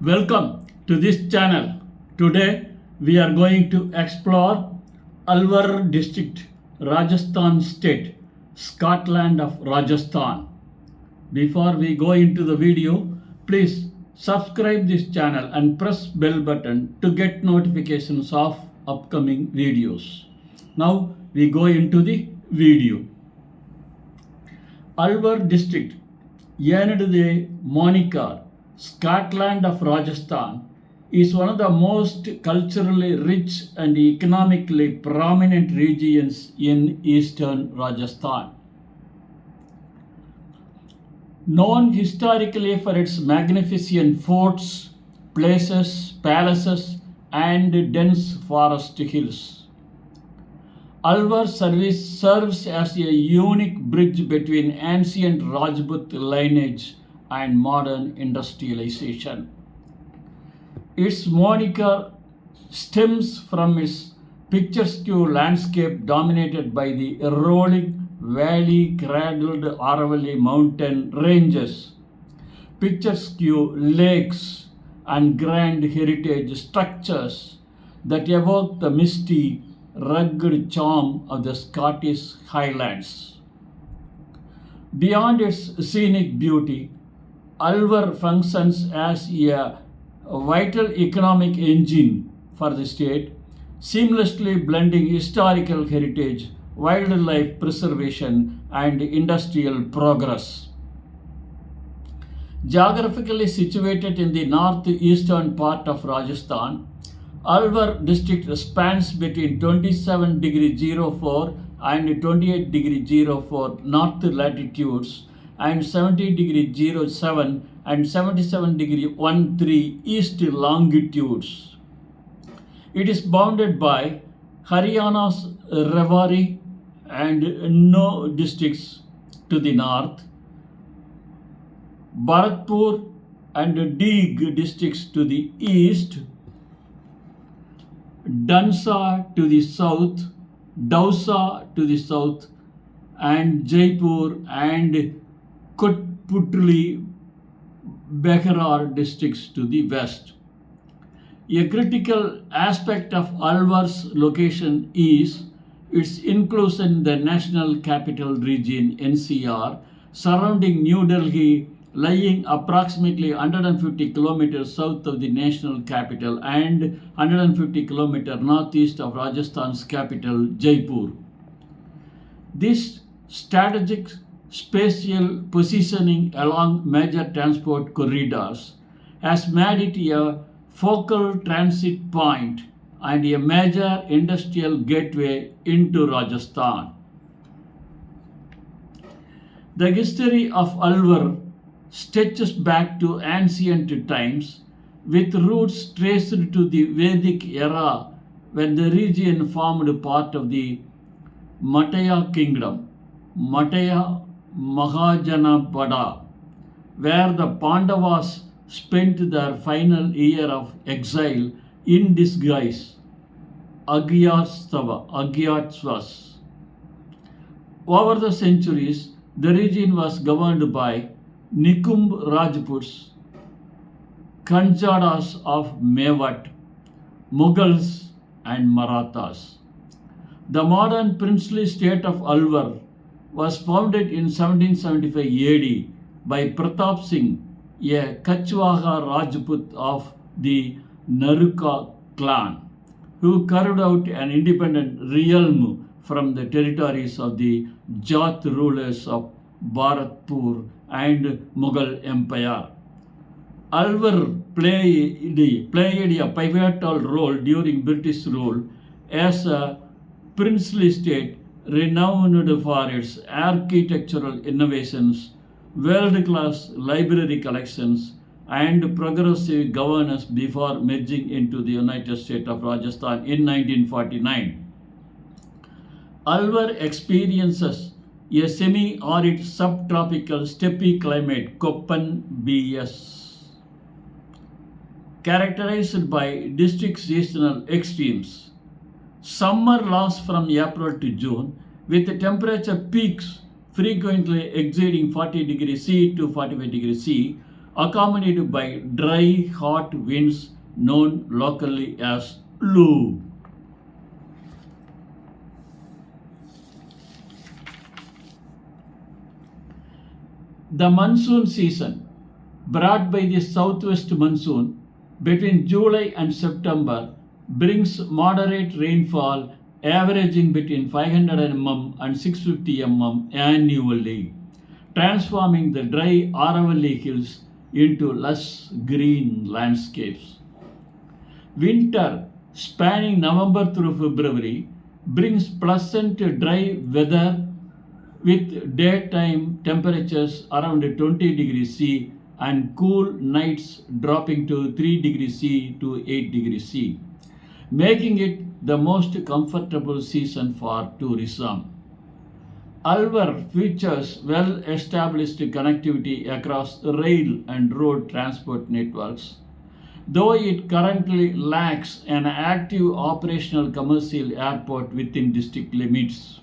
Welcome to this channel. Today we are going to explore Alwar District, Rajasthan State, Scotland of Rajasthan. Before we go into the video, please subscribe this channel and press bell button to get notifications of upcoming videos. Now we go into the video. Alwar District earned the moniker Scotland of Rajasthan is one of the most culturally rich and economically prominent regions in eastern Rajasthan. Known historically for its magnificent forts, places, palaces, and dense forest hills. Alwar serves as a unique bridge between ancient Rajput lineage and modern industrialization. Its moniker stems from its picturesque landscape dominated by the rolling valley-cradled Aravalli mountain ranges, picturesque lakes, and grand heritage structures that evoke the misty, rugged charm of the Scottish Highlands. Beyond its scenic beauty, Alwar functions as a vital economic engine for the state, seamlessly blending historical heritage, wildlife preservation, and industrial progress. Geographically situated in the northeastern part of Rajasthan, Alwar district spans between 27°04 and 28°04 north latitudes and 70°07 and 77°13 east longitudes. It is bounded by Haryana's Rewari and No districts to the north, Bharatpur and Deeg districts to the east, Dansa to the south, Dausa to the south, and Jaipur and Kotputli Beharar districts to the west. A critical aspect of Alwar's location is its inclusion in the National Capital Region NCR, surrounding New Delhi, lying approximately 150 kilometers south of the national capital and 150 kilometers northeast of Rajasthan's capital, Jaipur. This strategic spatial positioning along major transport corridors has made it a focal transit point and a major industrial gateway into Rajasthan. The history of Alwar stretches back to ancient times, with roots traced to the Vedic era when the region formed part of the Matsya kingdom, Matsya Mahajanapada, where the Pandavas spent their final year of exile in disguise, Agyatsvas. Over the centuries, the region was governed by Nikumb Rajputs, Kanjadas of Mewat, Mughals, and Marathas. The modern princely state of Alwar was founded in 1775 AD by Pratap Singh, a Kachwaha Rajput of the Naruka clan, who carved out an independent realm from the territories of the Jat rulers of Bharatpur and Mughal Empire. Alwar played a pivotal role during British rule as a princely state renowned for its architectural innovations, world-class library collections, and progressive governance before merging into the United States of Rajasthan in 1949. Alwar experiences a semi-arid subtropical steppe climate, Köppen BS, characterized by distinct seasonal extremes. Summer lasts from April to June, with the temperature peaks frequently exceeding 40 degrees C to 45 degrees C, accompanied by dry, hot winds known locally as Lu. The monsoon season, brought by the southwest monsoon between July and September, brings moderate rainfall averaging between 500 mm and 650 mm annually, transforming the dry Aravalli hills into lush green landscapes. Winter, spanning November through February, brings pleasant dry weather with daytime temperatures around 20 degrees C and cool nights dropping to 3 degrees C to 8 degrees C, making it the most comfortable season for tourism. Alwar features well-established connectivity across rail and road transport networks, though it currently lacks an active operational commercial airport within district limits.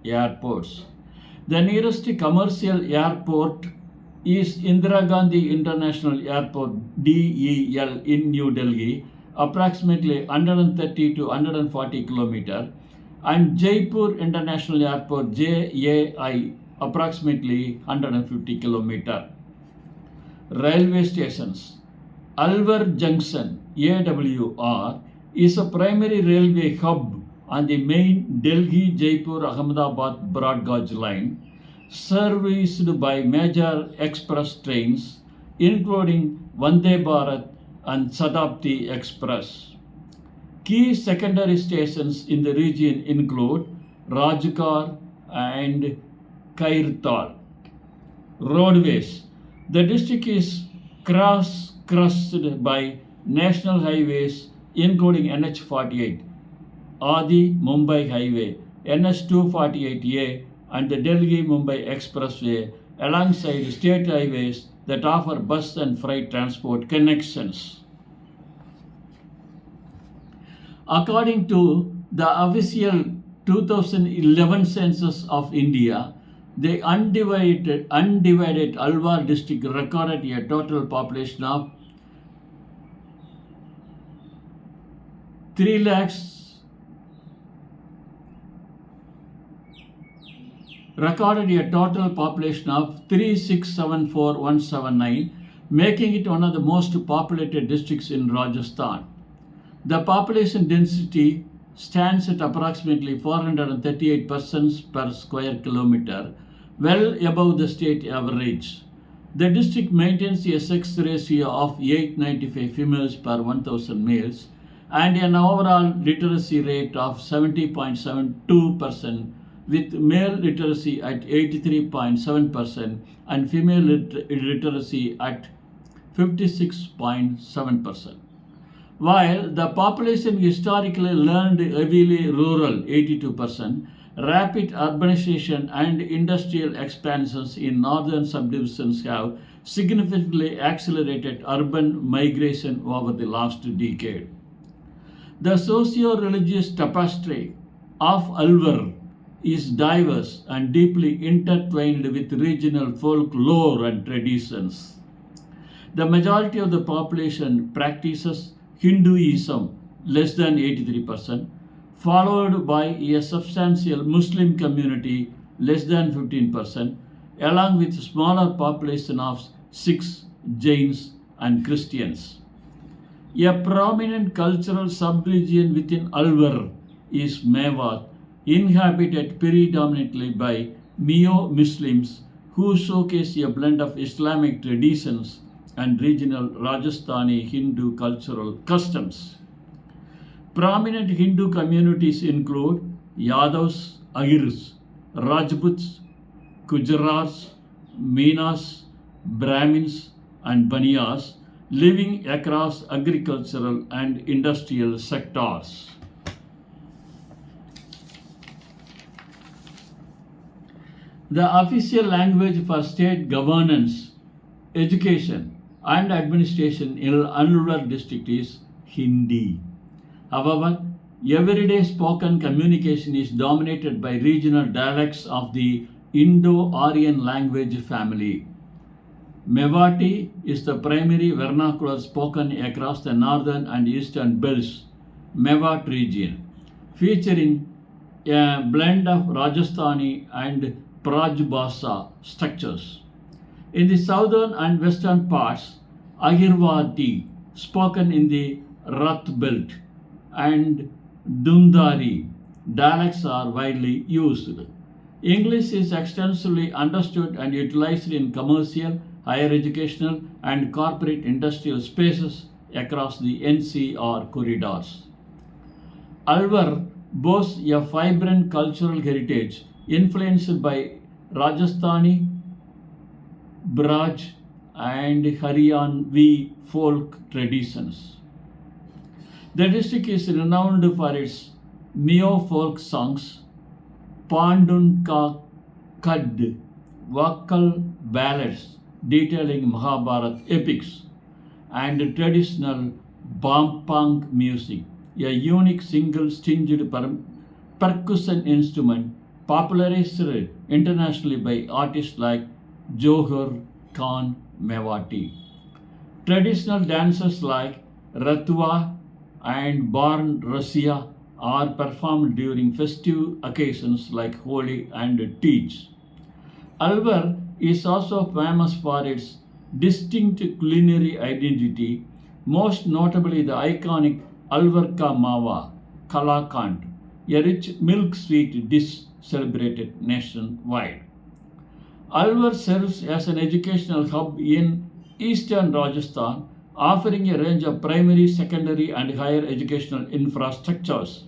Airports. The nearest commercial airport is Indira Gandhi International Airport DEL in New Delhi, approximately 130 to 140 km, and Jaipur International Airport JAI, approximately 150 km. Railway stations. Alwar Junction AWR is a primary railway hub on the main Delhi-Jaipur-Ahmedabad broad gauge line, serviced by major express trains including Vande Bharat and Shatabdi Express. Key secondary stations in the region include Rajkar and Kairtal. Roadways. The district is crossed by national highways including NH48, Adi Mumbai Highway, NH248A, and the Delhi Mumbai Expressway, alongside state highways that offer bus and freight transport connections. According to the official 2011 census of India, the undivided Alwar district recorded a total population of 3 lakhs recorded a total population of 3,674,179, making it one of the most populated districts in Rajasthan. The population density stands at approximately 438 persons per square kilometer, well above the state average. The district maintains a sex ratio of 895 females per 1,000 males and an overall literacy rate of 70.72%, with male literacy at 83.7% and female literacy at 56.7%. While the population historically learned heavily rural 82%, rapid urbanization and industrial expansions in northern subdivisions have significantly accelerated urban migration over the last decade. The socio-religious tapestry of Alwar is diverse and deeply intertwined with regional folklore and traditions. The majority of the population practices Hinduism, less than 83%, followed by a substantial Muslim community, less than 15%, along with a smaller population of Sikhs, Jains, and Christians. A prominent cultural subregion within Alwar is Mewat, inhabited predominantly by Neo Muslims who showcase a blend of Islamic traditions and regional Rajasthani Hindu cultural customs. Prominent Hindu communities include Yadavs, Ahirs, Rajputs, Gujarats, Meenas, Brahmins, and Baniyas, living across agricultural and industrial sectors. The official language for state governance, education, and administration in Alwar district is Hindi. However, everyday spoken communication is dominated by regional dialects of the Indo-Aryan language family. Mewati is the primary vernacular spoken across the northern and eastern belts Mewat region, featuring a blend of Rajasthani and Prajbhasa structures. In the southern and western parts, Agirwadi, spoken in the Rath belt, and Dundari dialects are widely used. English is extensively understood and utilized in commercial, higher educational, and corporate industrial spaces across the NCR corridors. Alwar boasts a vibrant cultural heritage influenced by Rajasthani, Braj, and Haryanvi folk traditions. The district is renowned for its neo folk songs, Pandun Ka Kad, vocal ballads detailing Mahabharat epics, and traditional Bampang music, a unique single stringed percussion instrument popularized internationally by artists like Johar Khan Mewati. Traditional dances like Ratwa and Barn Rasia are performed during festive occasions like Holi and Teej. Alwar is also famous for its distinct culinary identity, most notably the iconic Alwar Ka Mawa Kalakand, a rich milk sweet dish celebrated nationwide. Alwar serves as an educational hub in eastern Rajasthan, offering a range of primary, secondary, and higher educational infrastructures.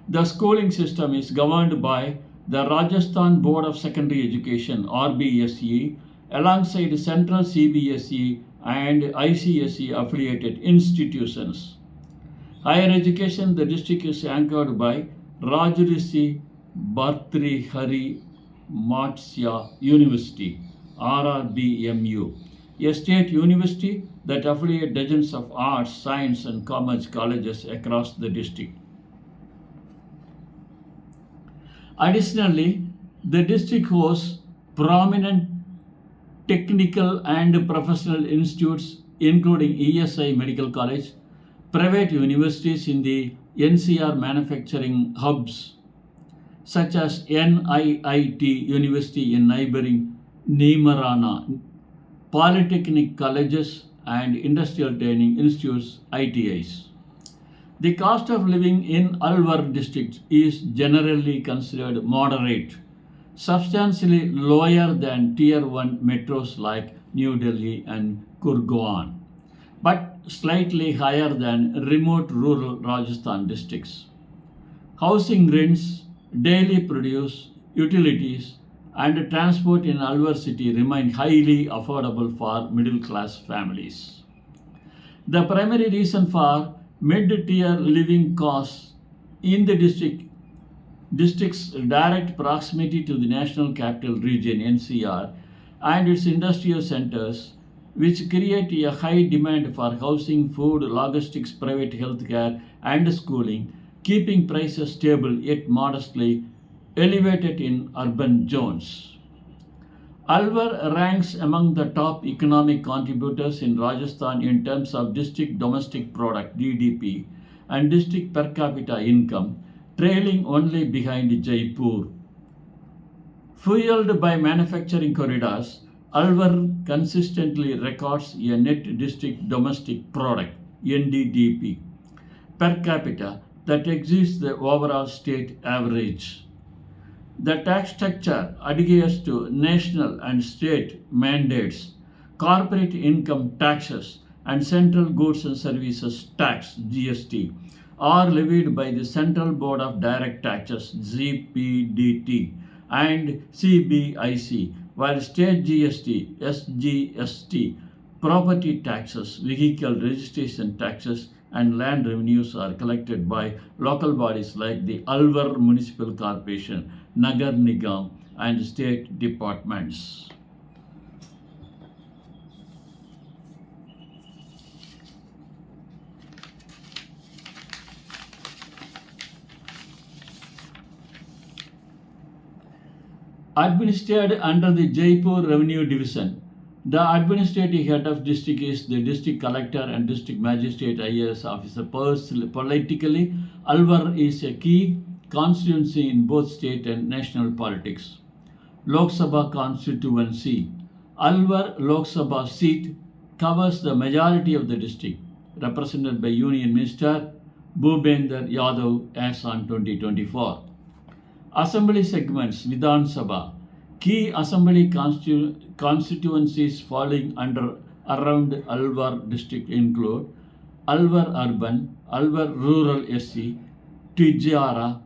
The schooling system is governed by the Rajasthan Board of Secondary Education (RBSE) alongside central CBSE and ICSE affiliated institutions. Higher education, the district is anchored by Rajrishi Bhartrihari Matsya University (RRBMU), a state university that affiliates dozens of arts, science, and commerce colleges across the district. Additionally, the district hosts prominent technical and professional institutes, including ESI Medical College, private universities in the NCR manufacturing hubs, such as NIIT University in neighboring Neemarana, polytechnic colleges, and industrial training institutes (ITIs). The cost of living in Alwar district is generally considered moderate, substantially lower than tier 1 metros like New Delhi and Gurgaon, but slightly higher than remote rural Rajasthan districts. Housing rents, daily produce, utilities, and transport in Alwar city remain highly affordable for middle class families. The primary reason for mid-tier living costs in the district's direct proximity to the national capital region NCR and its industrial centers, which create a high demand for housing, food, logistics, private healthcare, and schooling, keeping prices stable yet modestly elevated in urban zones. Alwar ranks among the top economic contributors in Rajasthan in terms of district domestic product (DDP) and district per capita income, trailing only behind Jaipur. Fueled by manufacturing corridors, Alwar consistently records a net district domestic product (NDDP) per capita that exceeds the overall state average. The tax structure adheres to national and state mandates, corporate income taxes, and central goods and services tax (GST) are levied by the Central Board of Direct Taxes (ZPDT) and CBIC, while state GST, SGST, property taxes, vehicle registration taxes, and land revenues are collected by local bodies like the Alwar Municipal Corporation, Nagar Nigam, and state departments. Administered under the Jaipur Revenue Division, The administrative head of district is the district collector and district magistrate IAS officer. Politically, Alwar is a key constituency in both state and national politics. Lok Sabha constituency. Alwar Lok Sabha seat covers the majority of the district, represented by Union Minister Bhupender Yadav as on 2024. Assembly segments. Vidhan Sabha. Key assembly constituencies falling under around Alwar district include Alwar Urban, Alwar Rural SC, Tijara,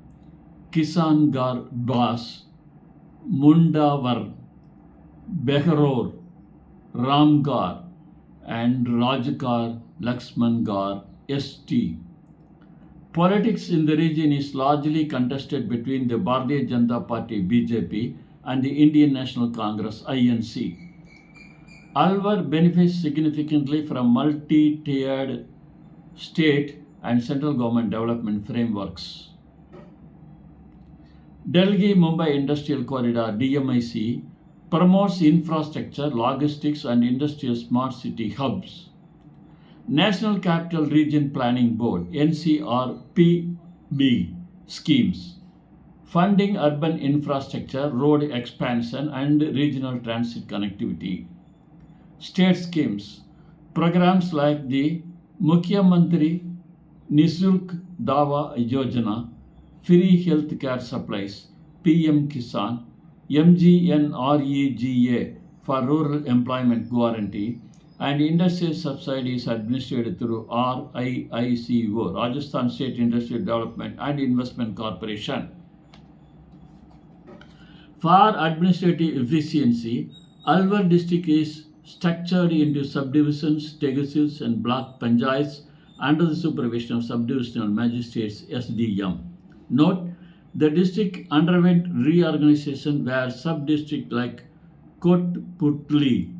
Kisangar Bas, Mundawar, Behror, Ramgarh, and Rajkar Laxmangarh ST. Politics in the region is largely contested between the Bharatiya Janata Party BJP and the Indian National Congress INC. Alwar benefits significantly from multi-tiered state and central government development frameworks. Delhi-Mumbai Industrial Corridor DMIC promotes infrastructure, logistics and industrial smart city hubs. National Capital Region Planning Board NCRPB schemes funding urban infrastructure, road expansion and regional transit connectivity. State schemes, programs like the Mukhyamantri Nishulk Dawa Yojana, free health care supplies, PM Kisan, MGNREGA for rural employment guarantee, and industrial subsidies administered through RIICO, Rajasthan State Industrial Development and Investment Corporation. For administrative efficiency, Alwar district is structured into subdivisions, tehsils and block panchayats under the supervision of subdivisional magistrates SDM. Note, the district underwent reorganization where sub-districts like Kotputli,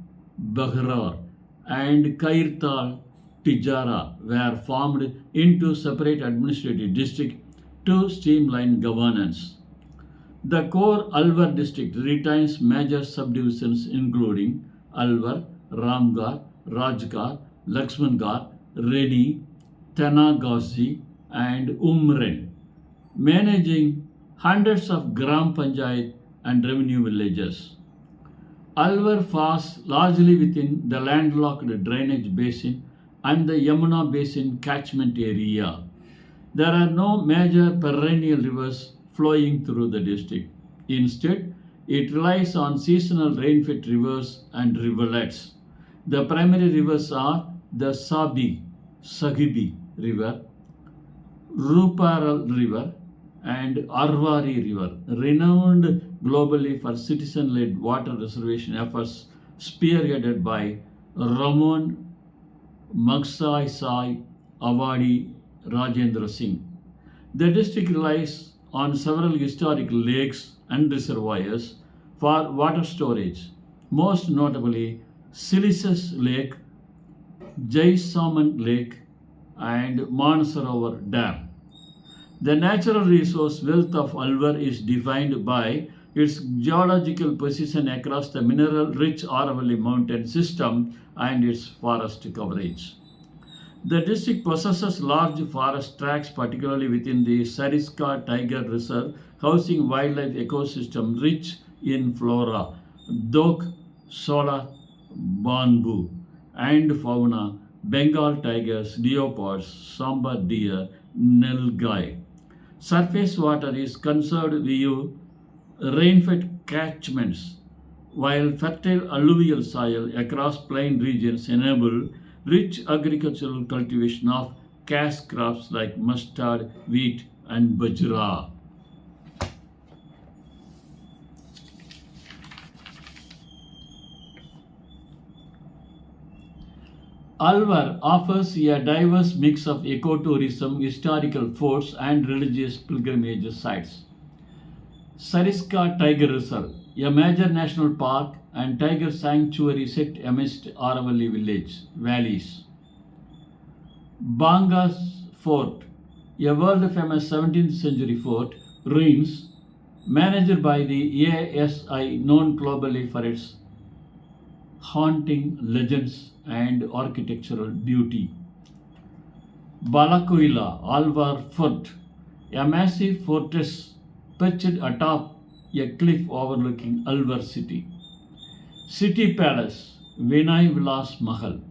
Baghrar and Kairtal Tijara were formed into separate administrative districts to streamline governance. The core Alwar district retains major subdivisions including Alwar, Ramgarh, Rajgarh, Laxmangarh, Reni, Tanagazi and Umren, managing hundreds of Gram Panchayat and revenue villages. Alwar falls largely within the landlocked drainage basin and the Yamuna Basin catchment area. There are no major perennial rivers flowing through the district. Instead, it relies on seasonal rain-fed rivers and rivulets. The primary rivers are the Sagibi River, Ruparal River, and Arwari River, renowned globally for citizen-led water restoration efforts spearheaded by Ramon Magsaysay Awadi Rajendra Singh. The district relies on several historic lakes and reservoirs for water storage, most notably Silicious Lake, Jaisalmer Lake, and Mansarovar Dam. The natural resource wealth of Alwar is defined by its geological position across the mineral-rich Aravalli mountain system and its forest coverage. The district possesses large forest tracts, particularly within the Sariska Tiger Reserve, housing wildlife ecosystem rich in flora, dok, solar, bamboo, and fauna, Bengal tigers, leopards, sambar deer, nilgai. Surface water is conserved via rain-fed catchments, while fertile alluvial soil across plain regions enable rich agricultural cultivation of cash crops like mustard, wheat, and bajra. Alwar offers a diverse mix of ecotourism, historical forts, and religious pilgrimage sites. Sariska Tiger Reserve, a major national park and tiger sanctuary set amidst Aravalli valleys. Banga's Fort, a world-famous 17th century fort, ruins, managed by the ASI, known globally for its haunting legends and architectural beauty. Balakuila Alwar Fort, a massive fortress perched atop a cliff overlooking Alwar city. City Palace, Vinay Vilas Mahal,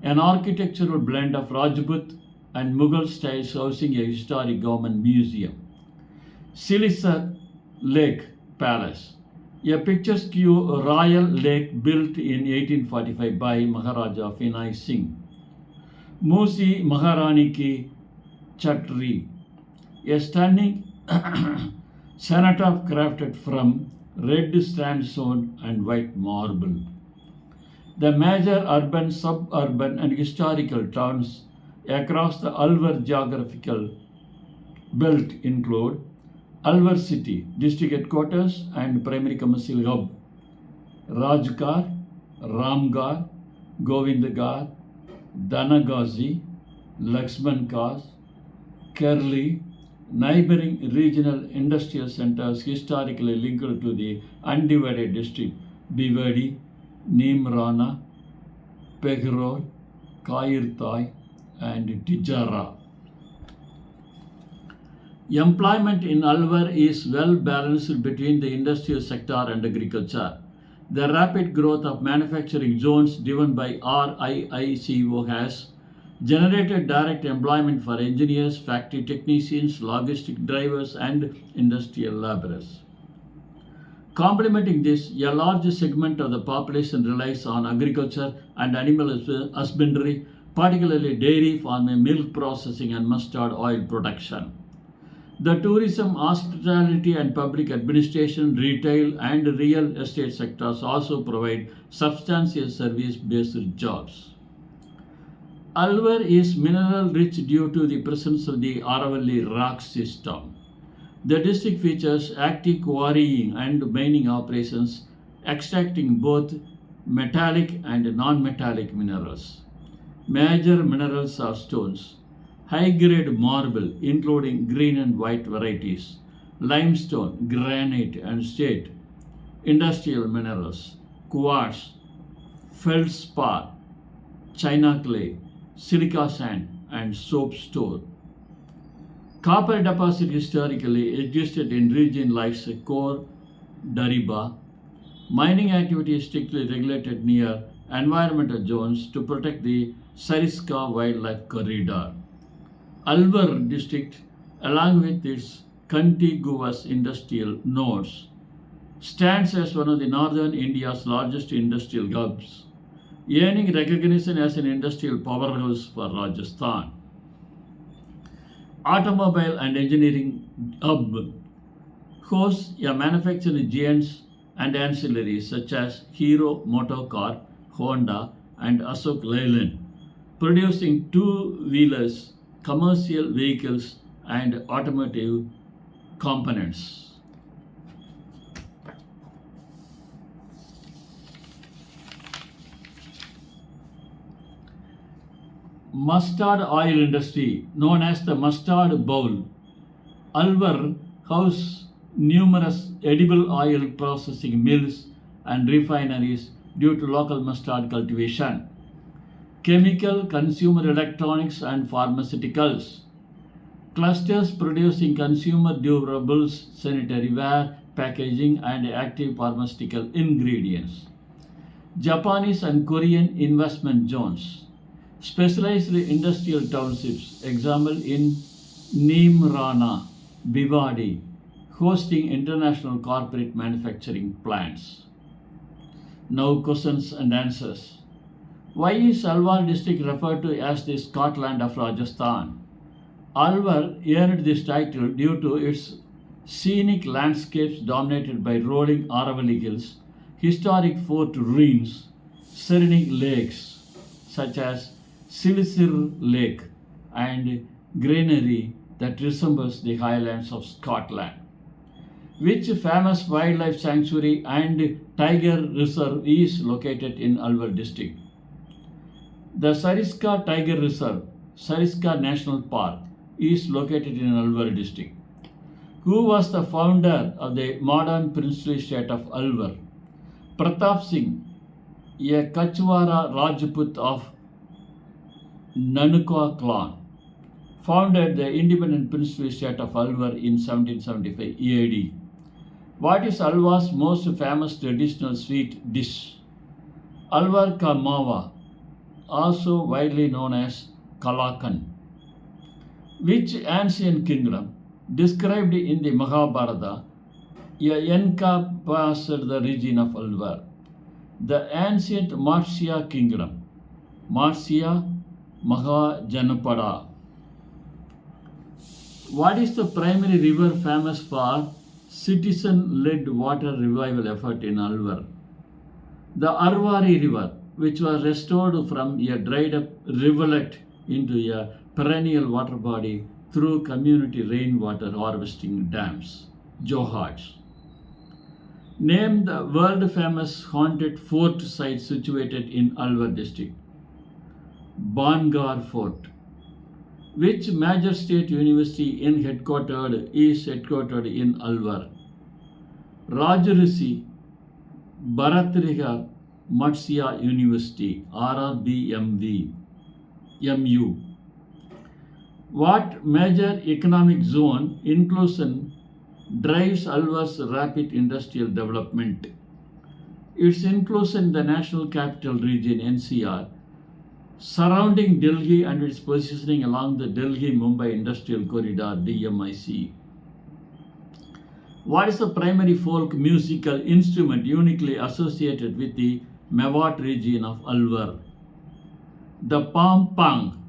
an architectural blend of Rajput and Mughal styles housing a historic government museum. Silisar Lake Palace, a picturesque royal lake built in 1845 by Maharaja Vinay Singh. Musi Maharani Ki Chatri, a stunning cenotaph crafted from red sandstone and white marble. The major urban, suburban, and historical towns across the Alwar geographical belt include Alwar City, district headquarters and primary commercial hub, Rajgarh, Ramgarh, Govindgarh, Danagazi, Laxmangarh, Kerli, neighboring regional industrial centers historically linked to the undivided district, Bhiwadi, Neemrana, Pegror, Kairtai, and Tijara. Employment in Alwar is well balanced between the industrial sector and agriculture. The rapid growth of manufacturing zones driven by RIICO has generated direct employment for engineers, factory technicians, logistic drivers, and industrial laborers. Complementing this, a large segment of the population relies on agriculture and animal husbandry, particularly dairy farming, milk processing, and mustard oil production. The tourism, hospitality, and public administration, retail, and real estate sectors also provide substantial service-based jobs. Alwar is mineral rich due to the presence of the Aravalli rock system. The district features active quarrying and mining operations, extracting both metallic and non-metallic minerals. Major minerals are stones, high-grade marble including green and white varieties, limestone, granite and slate, industrial minerals, quartz, feldspar, china clay, silica sand and soapstone. Copper deposit historically existed in regions like Sekor, Dariba. Mining activity is strictly regulated near environmental zones to protect the Sariska Wildlife Corridor. Alwar district, along with its contiguous industrial nodes, stands as one of the northern India's largest industrial hubs, earning recognition as an industrial powerhouse for Rajasthan. Automobile and engineering hub hosts a manufacturing giants and ancillaries such as Hero Motocar, Honda, and Ashok Leyland, producing two-wheelers, commercial vehicles, and automotive components. Mustard oil industry, known as the mustard bowl. Alwar houses numerous edible oil processing mills and refineries due to local mustard cultivation. Chemical, consumer electronics, and pharmaceuticals. Clusters producing consumer durables, sanitary ware, packaging, and active pharmaceutical ingredients. Japanese and Korean investment zones. Specialized industrial townships, example in Neemrana, Bhiwadi, hosting international corporate manufacturing plants. Now questions and answers. Why is Alwar district referred to as the Scotland of Rajasthan? Alwar earned this title due to its scenic landscapes dominated by rolling Aravalli hills, historic fort ruins, serene lakes such as Silisir Lake, and greenery that resembles the highlands of Scotland. Which famous wildlife sanctuary and tiger reserve is located in Alwar district? The Sariska Tiger Reserve, Sariska National Park, is located in Alwar district. Who was the founder of the modern princely state of Alwar? Pratap Singh, a Kachwara Rajput of Nanukwa clan, founded the independent princely state of Alwar in 1775 AD. What is Alwar's most famous traditional sweet dish? Alwar ka mawa, also widely known as Kalakan. Which ancient kingdom, described in the Mahabharata, encompassed the region of Alwar? The ancient Matsya kingdom, Matsya Mahajanapada. What is the primary river famous for citizen-led water revival effort in Alwar? The Arwari River, which was restored from a dried-up rivulet into a perennial water body through community rainwater harvesting dams, Johats. Name the world-famous haunted fort site situated in Alwar District. Bangar Fort. Which major state university is headquartered in Alwar? Rajrishi Bharatriha Matsya University, RRBMV, MU. What major economic zone inclusion drives Alwar's rapid industrial development? Its inclusion in the National Capital Region, NCR, surrounding Delhi and its positioning along the Delhi-Mumbai Industrial Corridor, DMIC. What is the primary folk musical instrument uniquely associated with the Mewat region of Alwar? The pam-pang,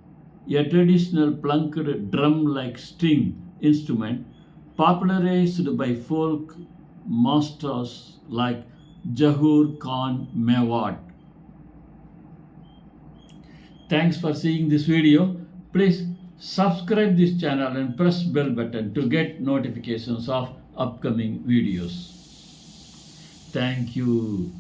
a traditional plunked drum-like string instrument popularized by folk masters like Jahur Khan Mewat. Thanks for seeing this video. Please subscribe this channel and press bell button to get notifications of upcoming videos. Thank you.